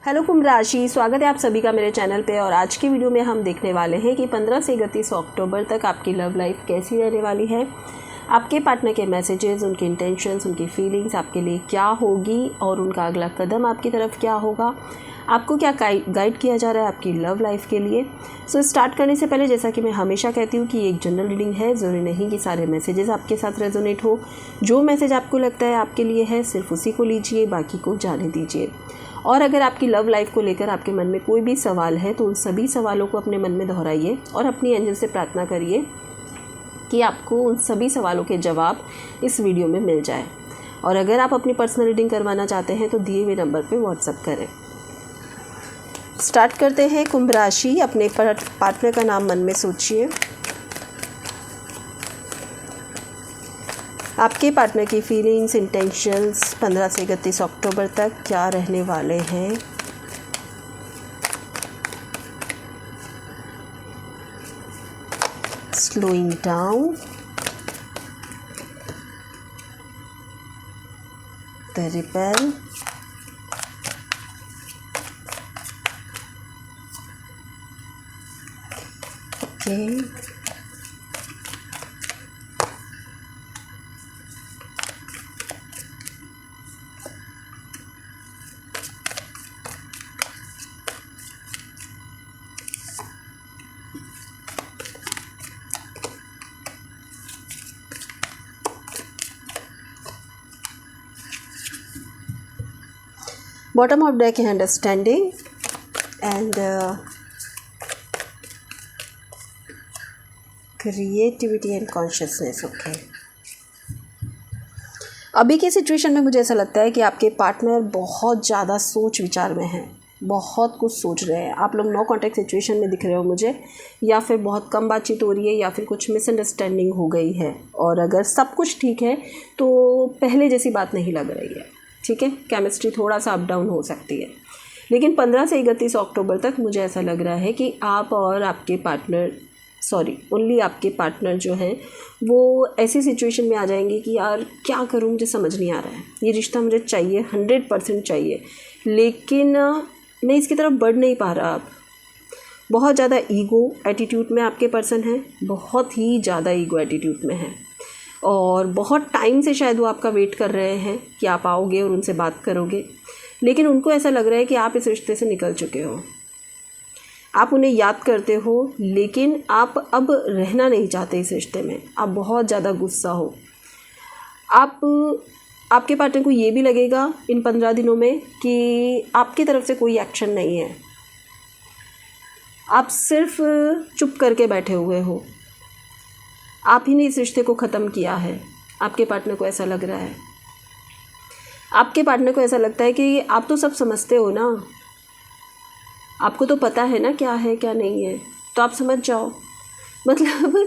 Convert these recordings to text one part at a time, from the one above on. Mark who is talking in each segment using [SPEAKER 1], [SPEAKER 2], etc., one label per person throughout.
[SPEAKER 1] Hello कुंभ राशि, स्वागत है आप सभी का मेरे चैनल पे। और आज की वीडियो में हम देखने वाले हैं कि 15 से 31 अक्टूबर तक आपकी लव लाइफ कैसी रहने वाली है। आपके पार्टनर के मैसेजेस, उनकी इंटेंशंस, उनकी फीलिंग्स आपके लिए क्या होगी और उनका अगला कदम आपकी तरफ क्या होगा, आपको क्या गाइड किया जा रहा है आपकी लव लाइफ के लिए। सो स्टार्ट करने से पहले जैसा कि मैं हमेशा कहती हूँ कि एक जनरल रीडिंग है, ज़रूरी नहीं कि सारे मैसेजेस आपके साथ रेजोनेट हो। जो मैसेज आपको लगता है आपके लिए है सिर्फ उसी को लीजिए, बाकी को जाने दीजिए। और अगर आपकी लव लाइफ को लेकर आपके मन में कोई भी सवाल है तो उन सभी सवालों को अपने मन में दोहराइए और अपनी एंजल से प्रार्थना करिए कि आपको उन सभी सवालों के जवाब इस वीडियो में मिल जाए। और अगर आप अपनी पर्सनल रीडिंग करवाना चाहते हैं तो दिए हुए नंबर पे व्हाट्सएप करें। स्टार्ट करते हैं। कुंभ राशि, अपने पार्टनर का नाम मन में सोचिए। आपके पार्टनर की फीलिंग्स, इंटेंशंस 15 से 31 अक्टूबर तक क्या रहने वाले हैं। Slowing down, the repel, okay, bottom of deck है understanding and creativity and consciousness. Okay, अभी की सिचुएशन में मुझे ऐसा लगता है कि आपके पार्टनर बहुत ज़्यादा सोच विचार में हैं, बहुत कुछ सोच रहे हैं। आप लोग नो कॉन्टैक्ट सिचुएशन में दिख रहे हो मुझे, या फिर बहुत कम बातचीत हो रही है, या फिर कुछ मिसअंडरस्टैंडिंग हो गई है। और अगर सब कुछ ठीक है तो पहले जैसी बात नहीं लग रही है। ठीक है, केमिस्ट्री थोड़ा सा अप डाउन हो सकती है, लेकिन 15 से 31 अक्टूबर तक मुझे ऐसा लग रहा है कि आप और आपके पार्टनर, ओनली आपके पार्टनर जो हैं वो ऐसी सिचुएशन में आ जाएंगे कि यार क्या करूं, मुझे समझ नहीं आ रहा है, ये रिश्ता मुझे चाहिए, 100% चाहिए, लेकिन मैं इसकी तरफ बढ़ नहीं पा रहा। अब बहुत ज़्यादा ईगो एटीट्यूड में आपके पर्सन हैं, बहुत ही ज़्यादा ईगो एटीट्यूड में हैं, और बहुत टाइम से शायद वो आपका वेट कर रहे हैं कि आप आओगे और उनसे बात करोगे। लेकिन उनको ऐसा लग रहा है कि आप इस रिश्ते से निकल चुके हो, आप उन्हें याद करते हो, लेकिन आप अब रहना नहीं चाहते इस रिश्ते में। आप बहुत ज़्यादा गुस्सा हो। आपके पार्टनर को ये भी लगेगा इन 15 दिनों में कि आपकी तरफ से कोई एक्शन नहीं है, आप सिर्फ चुप करके बैठे हुए हो, आप ही ने इस रिश्ते को ख़त्म किया है। आपके पार्टनर को ऐसा लग रहा है। आपके पार्टनर को ऐसा लगता है कि आप तो सब समझते हो ना, आपको तो पता है ना क्या है क्या नहीं है, तो आप समझ जाओ। मतलब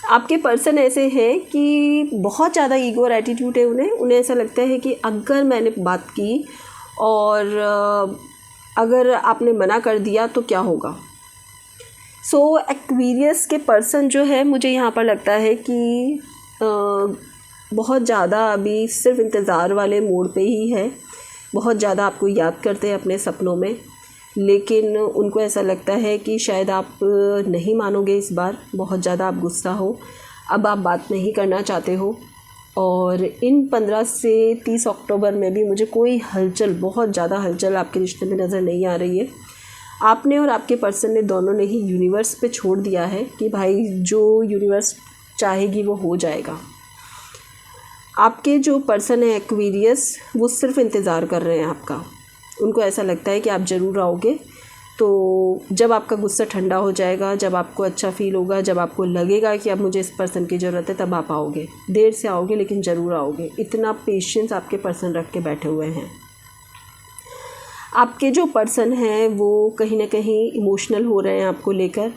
[SPEAKER 1] आपके पर्सन ऐसे हैं कि बहुत ज़्यादा ईगो और एटीट्यूड है उन्हें ऐसा लगता है कि अगर मैंने बात की और अगर आपने मना कर दिया तो क्या होगा। सो एक्वेरियस के पर्सन जो है, मुझे यहाँ पर लगता है कि बहुत ज़्यादा अभी सिर्फ इंतज़ार वाले मोड पे ही है। बहुत ज़्यादा आपको याद करते हैं अपने सपनों में, लेकिन उनको ऐसा लगता है कि शायद आप नहीं मानोगे इस बार। बहुत ज़्यादा आप गुस्सा हो, अब आप बात नहीं करना चाहते हो। और इन 15 से 30 अक्टूबर में भी मुझे कोई हलचल, बहुत ज़्यादा हलचल आपके रिश्ते में नज़र नहीं आ रही है। आपने और आपके पर्सन ने दोनों ने ही यूनिवर्स पे छोड़ दिया है कि भाई जो यूनिवर्स चाहेगी वो हो जाएगा। आपके जो पर्सन है एक्वेरियस, वो सिर्फ इंतज़ार कर रहे हैं आपका। उनको ऐसा लगता है कि आप ज़रूर आओगे। तो जब आपका गुस्सा ठंडा हो जाएगा, जब आपको अच्छा फील होगा, जब आपको लगेगा कि अब मुझे इस पर्सन की ज़रूरत है, तब आप आओगे। देर से आओगे लेकिन ज़रूर आओगे। इतना पेशेंस आपके पर्सन रख के बैठे हुए हैं। आपके जो पर्सन हैं वो कहीं ना कहीं इमोशनल हो रहे हैं आपको लेकर,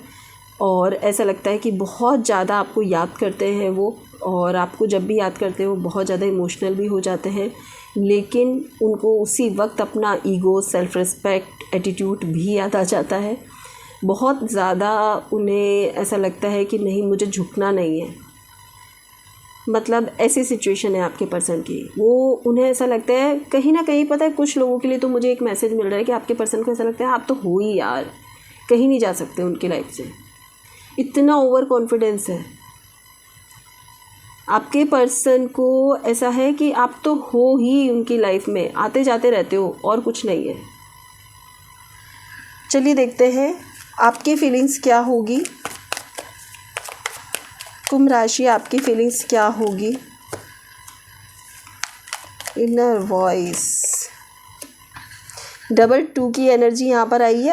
[SPEAKER 1] और ऐसा लगता है कि बहुत ज़्यादा आपको याद करते हैं वो, और आपको जब भी याद करते हैं वो बहुत ज़्यादा इमोशनल भी हो जाते हैं। लेकिन उनको उसी वक्त अपना ईगो, सेल्फ़ रिस्पेक्ट, एटीट्यूड भी याद आ जाता है। बहुत ज़्यादा उन्हें ऐसा लगता है कि नहीं, मुझे झुकना नहीं है। मतलब ऐसी सिचुएशन है आपके पर्सन की, वो उन्हें ऐसा लगता है कहीं ना कहीं, पता है कुछ लोगों के लिए तो मुझे एक मैसेज मिल रहा है कि आपके पर्सन को ऐसा लगता है आप तो हो ही यार, कहीं नहीं जा सकते उनकी लाइफ से, इतना ओवर कॉन्फिडेंस है आपके पर्सन को। ऐसा है कि आप तो हो ही उनकी लाइफ में, आते जाते रहते हो और कुछ नहीं है। चलिए देखते हैं आपकी फीलिंग्स क्या होगी। कुंभ राशि, आपकी फीलिंग्स क्या होगी। इनर वॉइस, डबल 2 की एनर्जी यहाँ पर आई है।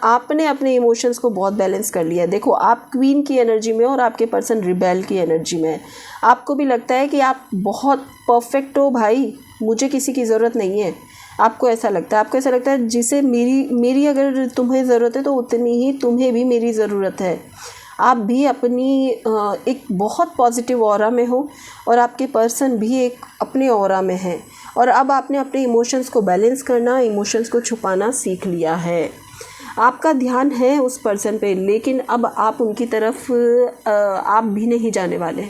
[SPEAKER 1] आपने अपने इमोशंस को बहुत बैलेंस कर लिया है। देखो, आप क्वीन की एनर्जी में और आपके पर्सन रिबेल की एनर्जी में है। आपको भी लगता है कि आप बहुत परफेक्ट हो भाई, मुझे किसी की ज़रूरत नहीं है। आपको ऐसा लगता है जिसे मेरी अगर तुम्हें ज़रूरत है तो उतनी ही तुम्हें भी मेरी ज़रूरत है। आप भी अपनी एक बहुत पॉजिटिव ऑरा में हो और आपके पर्सन भी एक अपने ऑरा में है। और अब आपने अपने इमोशंस को बैलेंस करना, इमोशंस को छुपाना सीख लिया है। आपका ध्यान है उस पर्सन पे, लेकिन अब आप उनकी तरफ आप भी नहीं जाने वाले।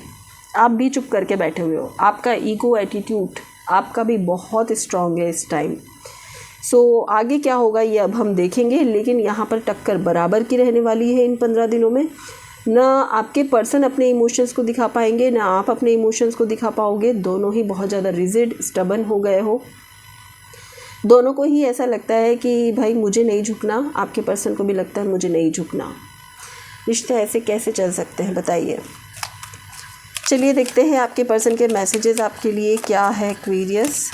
[SPEAKER 1] आप भी चुप करके बैठे हुए हो। आपका ईगो एटीट्यूड आपका भी बहुत स्ट्रॉन्ग है इस टाइम। सो आगे क्या होगा ये अब हम देखेंगे, लेकिन यहाँ पर टक्कर बराबर की रहने वाली है इन 15 दिनों में। ना आपके पर्सन अपने इमोशंस को दिखा पाएंगे, ना आप अपने इमोशंस को दिखा पाओगे। दोनों ही बहुत ज़्यादा रिजिड, स्टबन हो गए हो। दोनों को ही ऐसा लगता है कि भाई मुझे नहीं झुकना, आपके पर्सन को भी लगता है मुझे नहीं झुकना। रिश्ते ऐसे कैसे चल सकते हैं बताइए। चलिए देखते हैं आपके पर्सन के मैसेजेस आपके लिए क्या है एक्वेरियस।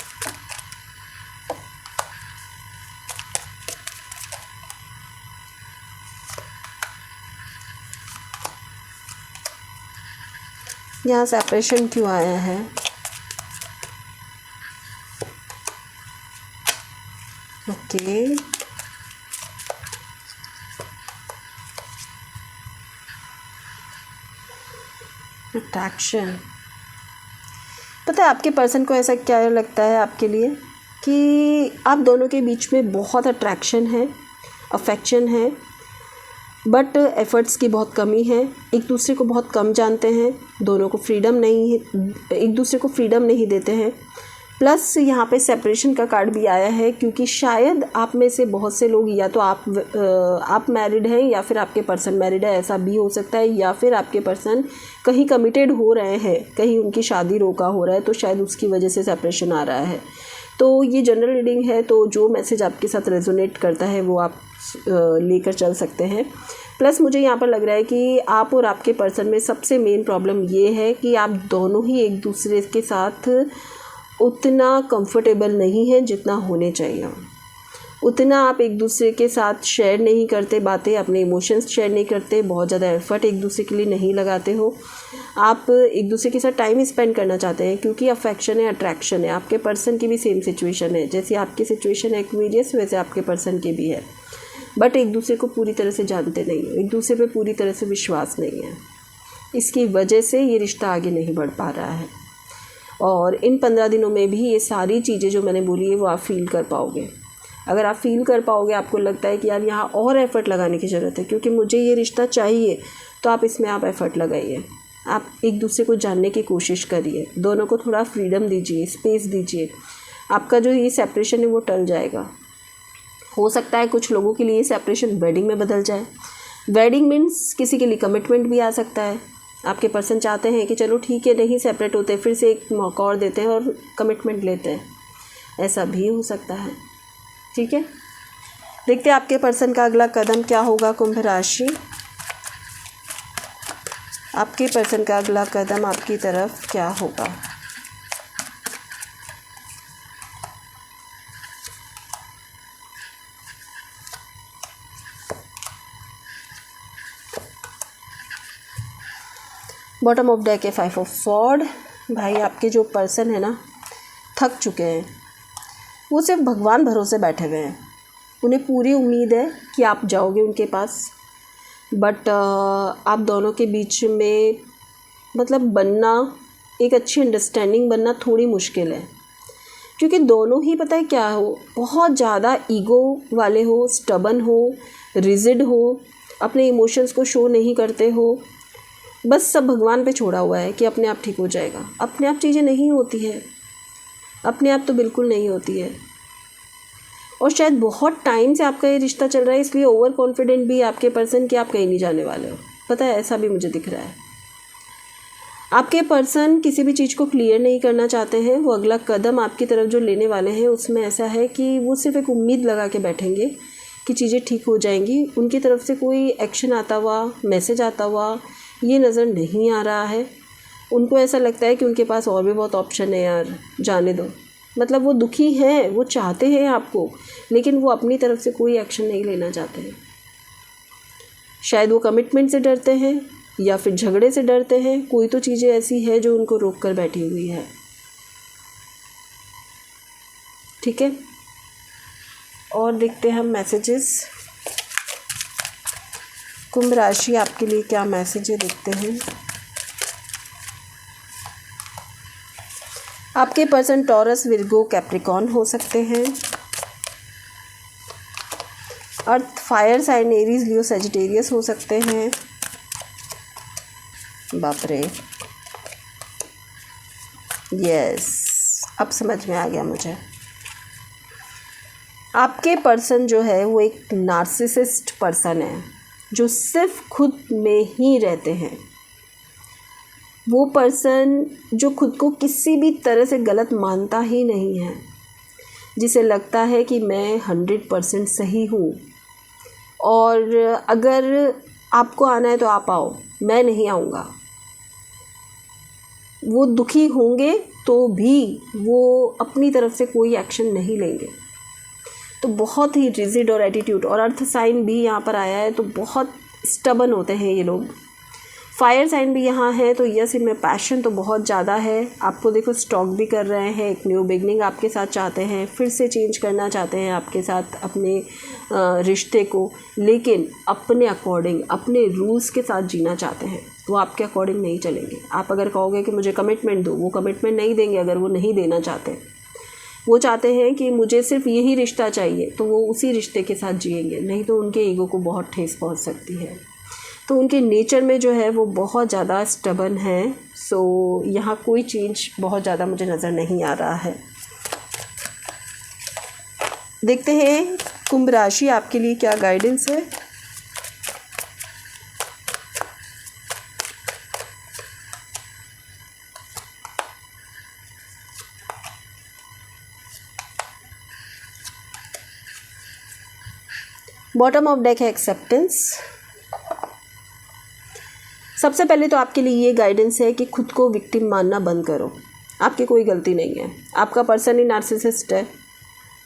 [SPEAKER 1] यहाँ सेपरेशन क्यों आया है? Okay, attraction. पता है आपके पर्सन को ऐसा क्या लगता है आपके लिए कि आप दोनों के बीच में बहुत अट्रैक्शन है, अफेक्शन है, बट एफ़र्ट्स की बहुत कमी है। एक दूसरे को बहुत कम जानते हैं, दोनों को फ्रीडम नहीं है, एक दूसरे को फ्रीडम नहीं देते हैं। प्लस यहाँ पे सेपरेशन का कार्ड भी आया है, क्योंकि शायद आप में से बहुत से लोग या तो आप मैरिड हैं या फिर आपके पर्सन मैरिड है, ऐसा भी हो सकता है। या फिर आपके पर्सन कहीं कमिटेड हो रहे हैं, कहीं उनकी शादी रोका हो रहा है, तो शायद उसकी वजह से सेपरेशन आ रहा है। तो ये जनरल रीडिंग है, तो जो मैसेज आपके साथ रेजोनेट करता है वो आप लेकर चल सकते हैं। प्लस मुझे यहाँ पर लग रहा है कि आप और आपके पर्सन में सबसे मेन प्रॉब्लम ये है कि आप दोनों ही एक दूसरे के साथ उतना कंफर्टेबल नहीं है जितना होने चाहिए। उतना आप एक दूसरे के साथ शेयर नहीं करते बातें, अपने इमोशंस शेयर नहीं करते, बहुत ज़्यादा एफर्ट एक दूसरे के लिए नहीं लगाते हो। आप एक दूसरे के साथ टाइम स्पेंड करना चाहते हैं, क्योंकि अफेक्शन है, अट्रैक्शन है। आपके पर्सन की भी सेम सिचुएशन है, जैसी आपकी सिचुएशन है एक्वेरियस, वैसे आपके पर्सन की भी है। बट एक दूसरे को पूरी तरह से जानते नहीं हो, एक दूसरे पे पूरी तरह से विश्वास नहीं है। इसकी वजह से ये रिश्ता आगे नहीं बढ़ पा रहा है। और इन 15 दिनों में भी ये सारी चीज़ें जो मैंने बोली है वो आप फील कर पाओगे। अगर आप फील कर पाओगे, आपको लगता है कि यार यहाँ और एफ़र्ट लगाने की ज़रूरत है, क्योंकि मुझे ये रिश्ता चाहिए, तो आप इसमें आप एफ़र्ट लगाइए। आप एक दूसरे को जानने की कोशिश करिए, दोनों को थोड़ा फ्रीडम दीजिए, स्पेस दीजिए। आपका जो ये सेपरेशन है वो टल जाएगा। हो सकता है कुछ लोगों के लिए ये सेपरेशन वेडिंग में बदल जाए। वेडिंग मीन्स किसी के लिए कमिटमेंट भी आ सकता है। आपके पर्सन चाहते हैं कि चलो ठीक है, नहीं सेपरेट होते, फिर से एक मौका और देते हैं और कमिटमेंट लेते हैं, ऐसा भी हो सकता है। ठीक है, देखते हैं आपके पर्सन का अगला कदम क्या होगा। कुंभ राशि, आपके पर्सन का अगला कदम आपकी तरफ क्या होगा। बॉटम ऑफ डेक है 5 ऑफ स्वॉर्ड। भाई आपके जो पर्सन है ना, थक चुके हैं, वो सिर्फ भगवान भरोसे बैठे हुए हैं। उन्हें पूरी उम्मीद है कि आप जाओगे उनके पास, बट आप दोनों के बीच में मतलब बनना, एक अच्छी अंडरस्टैंडिंग बनना थोड़ी मुश्किल है, क्योंकि दोनों ही पता है क्या हो, बहुत ज़्यादा ईगो वाले हो, स्टबन हो, रिजिड हो, अपने इमोशंस को शो नहीं करते हो। बस सब भगवान पे छोड़ा हुआ है कि अपने आप ठीक हो जाएगा। अपने आप चीज़ें नहीं होती है, अपने आप तो बिल्कुल नहीं होती है। और शायद बहुत टाइम से आपका ये रिश्ता चल रहा है, इसलिए ओवर कॉन्फिडेंट भी आपके पर्सन कि आप कहीं नहीं जाने वाले हो। पता है, ऐसा भी मुझे दिख रहा है। आपके पर्सन किसी भी चीज़ को क्लियर नहीं करना चाहते हैं। वो अगला कदम आपकी तरफ जो लेने वाले हैं उसमें ऐसा है कि वो सिर्फ एक उम्मीद लगा के बैठेंगे कि चीज़ें ठीक हो जाएंगी। उनकी तरफ से कोई एक्शन आता हुआ, मैसेज आता हुआ ये नज़र नहीं आ रहा है। उनको ऐसा लगता है कि उनके पास और भी बहुत ऑप्शन है यार, जाने दो। मतलब वो दुखी हैं, वो चाहते हैं आपको, लेकिन वो अपनी तरफ से कोई एक्शन नहीं लेना चाहते हैं। शायद वो कमिटमेंट से डरते हैं या फिर झगड़े से डरते हैं। कोई तो चीज़ें ऐसी है जो उनको रोक कर बैठी हुई है। ठीक है, और देखते हैं हम मैसेजेस। कुंभ राशि आपके लिए क्या मैसेज है, देखते हैं। आपके पर्सन टॉरस, विर्गो, कैप्रिकॉर्न हो सकते हैं। अर्थ, फायर साइन, एरीज, लियो, सजिटेरियस हो सकते हैं। बाप रे, यस, अब समझ में आ गया मुझे। आपके पर्सन जो है वो एक नार्सिसिस्ट पर्सन है जो सिर्फ खुद में ही रहते हैं। वो पर्सन जो खुद को किसी भी तरह से गलत मानता ही नहीं है, जिसे लगता है कि मैं 100% सही हूँ और अगर आपको आना है तो आप आओ, मैं नहीं आऊँगा। वो दुखी होंगे तो भी वो अपनी तरफ से कोई एक्शन नहीं लेंगे। तो बहुत ही रिजिड और एटीट्यूड, और अर्थ साइन भी यहाँ पर आया है तो बहुत स्टबन होते हैं ये लोग। फायर साइन भी यहाँ है तो यस, इनमें पैशन तो बहुत ज़्यादा है। आपको देखो स्टॉक भी कर रहे हैं, एक न्यू बिगनिंग आपके साथ चाहते हैं, फिर से चेंज करना चाहते हैं आपके साथ अपने रिश्ते को, लेकिन अपने अकॉर्डिंग, अपने रूल्स के साथ जीना चाहते हैं। वो आपके अकॉर्डिंग नहीं चलेंगे। आप अगर कहोगे कि मुझे कमिटमेंट दो, वो कमिटमेंट नहीं देंगे अगर वो नहीं देना चाहते। वो चाहते हैं कि मुझे सिर्फ यही रिश्ता चाहिए, तो वो उसी रिश्ते के साथ जिएंगे, नहीं तो उनके ईगो को बहुत ठेस पहुंच सकती है। तो उनके नेचर में जो है वो बहुत ज़्यादा स्टबन है। सो यहाँ कोई चेंज बहुत ज़्यादा मुझे नज़र नहीं आ रहा है। देखते हैं कुंभ राशि आपके लिए क्या गाइडेंस है। बॉटम ऑफ डेक है एक्सेप्टेंस। सबसे पहले तो आपके लिए ये गाइडेंस है कि खुद को विक्टिम मानना बंद करो। आपकी कोई गलती नहीं है। आपका पर्सन ही नार्सिसिस्ट है।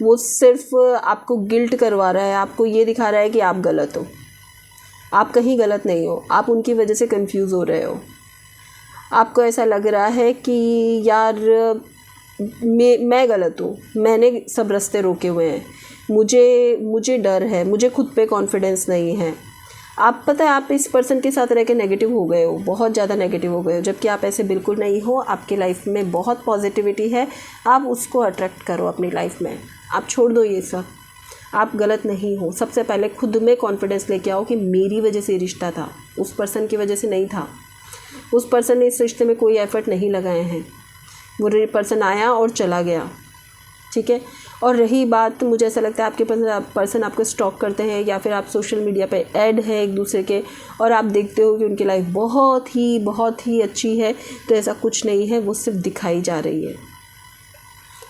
[SPEAKER 1] वो सिर्फ आपको गिल्ट करवा रहा है, आपको ये दिखा रहा है कि आप गलत हो। आप कहीं गलत नहीं हो, आप उनकी वजह से कंफ्यूज हो रहे हो। आपको ऐसा लग रहा है कि यार मैं गलत हूँ, मैंने सब रास्ते रोके हुए हैं, मुझे डर है, मुझे खुद पे कॉन्फिडेंस नहीं है। आप पता है आप इस पर्सन के साथ रह के नेगेटिव हो गए हो, बहुत ज़्यादा नेगेटिव हो गए हो, जबकि आप ऐसे बिल्कुल नहीं हो। आपकी लाइफ में बहुत पॉजिटिविटी है। आप उसको अट्रैक्ट करो अपनी लाइफ में। आप छोड़ दो ये सब। आप गलत नहीं हो। सबसे पहले खुद में कॉन्फिडेंस लेके आओ कि मेरी वजह से रिश्ता था, उस पर्सन की वजह से नहीं था। उस पर्सन ने इस रिश्ते में कोई एफर्ट नहीं लगाए हैं। वो पर्सन आया और चला गया, ठीक है। और रही बात, मुझे ऐसा लगता है आपके पर्सन आपको स्टॉक करते हैं या फिर आप सोशल मीडिया पे ऐड है एक दूसरे के और आप देखते हो कि उनकी लाइफ बहुत ही अच्छी है, तो ऐसा कुछ नहीं है, वो सिर्फ दिखाई जा रही है।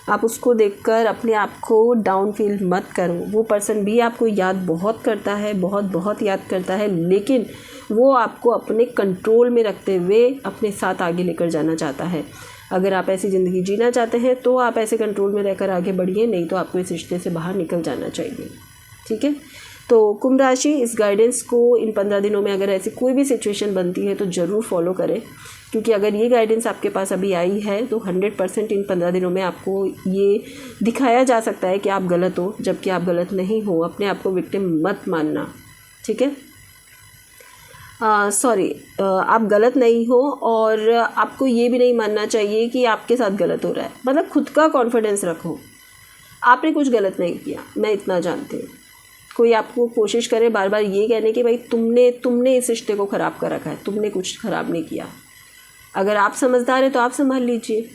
[SPEAKER 1] आप उसको देखकर अपने आप को डाउन फील मत करो। वो पर्सन भी आपको याद बहुत करता है, बहुत याद करता है, लेकिन वो आपको अपने कंट्रोल में रखते हुए अपने साथ आगे लेकर जाना चाहता है। अगर आप ऐसी ज़िंदगी जीना चाहते हैं तो आप ऐसे कंट्रोल में रहकर आगे बढ़िए, नहीं तो आपको इस रिश्ते से बाहर निकल जाना चाहिए, ठीक है। तो कुंभ राशि, इस गाइडेंस को इन 15 दिनों में अगर ऐसी कोई भी सिचुएशन बनती है तो ज़रूर फॉलो करें, क्योंकि अगर ये गाइडेंस आपके पास अभी आई है तो 100% इन 15 दिनों में आपको ये दिखाया जा सकता है कि आप गलत हो, जबकि आप गलत नहीं हो। अपने आप को विक्टिम मत मानना, ठीक है। आप गलत नहीं हो और आपको ये भी नहीं मानना चाहिए कि आपके साथ गलत हो रहा है। मतलब खुद का कॉन्फिडेंस रखो। आपने कुछ गलत नहीं किया, मैं इतना जानती हूँ। कोई आपको कोशिश करे बार बार ये कहने की भाई तुमने इस रिश्ते को ख़राब कर रखा है, तुमने कुछ ख़राब नहीं किया। अगर आप समझदार हैं तो आप संभाल लीजिए,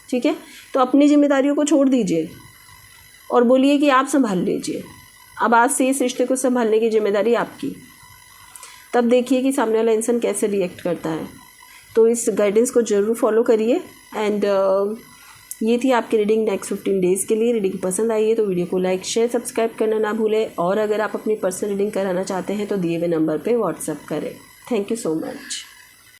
[SPEAKER 1] ठीक है। तो अपनी जिम्मेदारियों को छोड़ दीजिए और बोलिए कि आप संभाल लीजिए, अब आज से इस रिश्ते को संभालने की जिम्मेदारी आपकी। तब देखिए कि सामने वाला इंसान कैसे रिएक्ट करता है। तो इस गाइडेंस को ज़रूर फॉलो करिए। एंड ये थी आपकी रीडिंग नेक्स्ट 15 डेज़ के लिए। रीडिंग पसंद आई है तो वीडियो को लाइक शेयर सब्सक्राइब करना ना भूलें, और अगर आप अपनी पर्सनल रीडिंग कराना चाहते हैं तो दिए हुए नंबर पे व्हाट्सएप करें। Thank you so much.